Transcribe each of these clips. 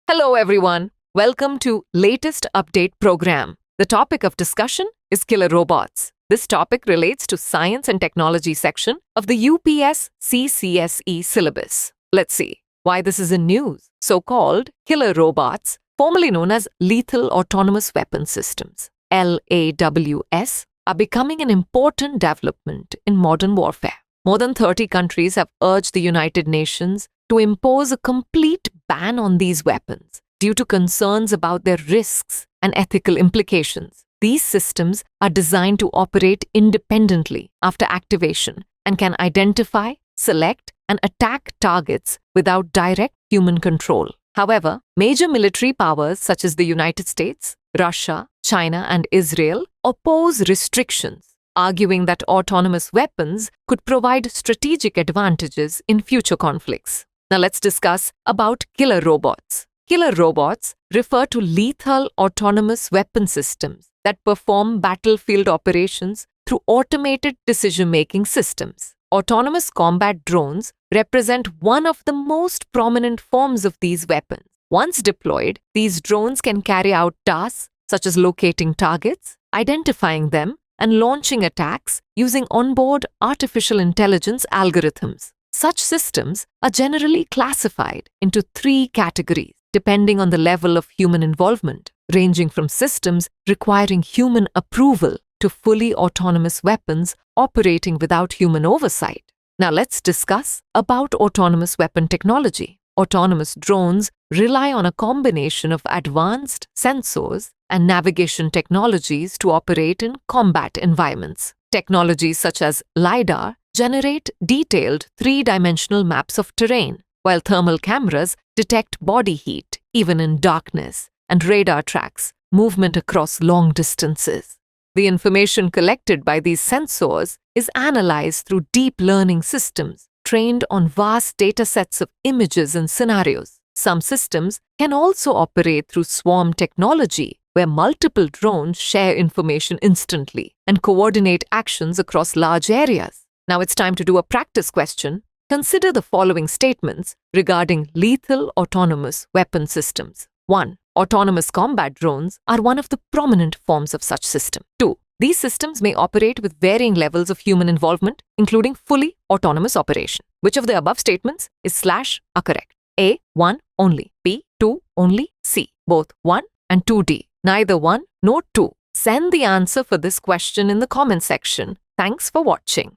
Hello everyone. Welcome to latest update program. The topic of discussion is killer robots. This topic relates to science and technology section of the UPSC CSE syllabus. Let's see why this is in news. So-called killer robots, formerly known as lethal autonomous weapon systems, LAWS, are becoming an important development in modern warfare. More than 30 countries have urged the United Nations to impose a complete ban on these weapons due to concerns about their risks and ethical implications. These systems are designed to operate independently after activation and can identify, select, and attack targets without direct human control. However, major military powers such as the United States, Russia, China, and Israel oppose restrictions, arguing that autonomous weapons could provide strategic advantages in future conflicts. Now let's discuss about killer robots. Killer robots refer to lethal autonomous weapon systems that perform battlefield operations through automated decision-making systems. Autonomous combat drones represent one of the most prominent forms of these weapons. Once deployed, these drones can carry out tasks such as locating targets, identifying them, and launching attacks using onboard artificial intelligence algorithms. Such systems are generally classified into three categories, depending on the level of human involvement, ranging from systems requiring human approval to fully autonomous weapons operating without human oversight. Now let's discuss about autonomous weapon technology. Autonomous drones rely on a combination of advanced sensors and navigation technologies to operate in combat environments. Technologies such as LiDAR generate detailed three-dimensional maps of terrain, while thermal cameras detect body heat, even in darkness, and radar tracks movement across long distances. The information collected by these sensors is analyzed through deep learning systems trained on vast datasets of images and scenarios. Some systems can also operate through swarm technology, where multiple drones share information instantly and coordinate actions across large areas. Now it's time to do a practice question. Consider the following statements regarding lethal autonomous weapon systems. 1. Autonomous combat drones are one of the prominent forms of such system. 2. These systems may operate with varying levels of human involvement, including fully autonomous operation. Which of the above statements is / are correct? A. 1 only. B. 2 only. C. Both 1 and 2D. Neither 1 nor 2. Send the answer for this question in the comment section. Thanks for watching.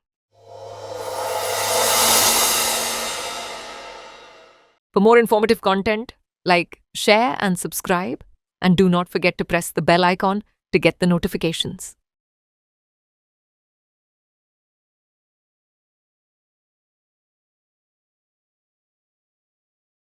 For more informative content, like, share and subscribe, and do not forget to press the bell icon to get the notifications.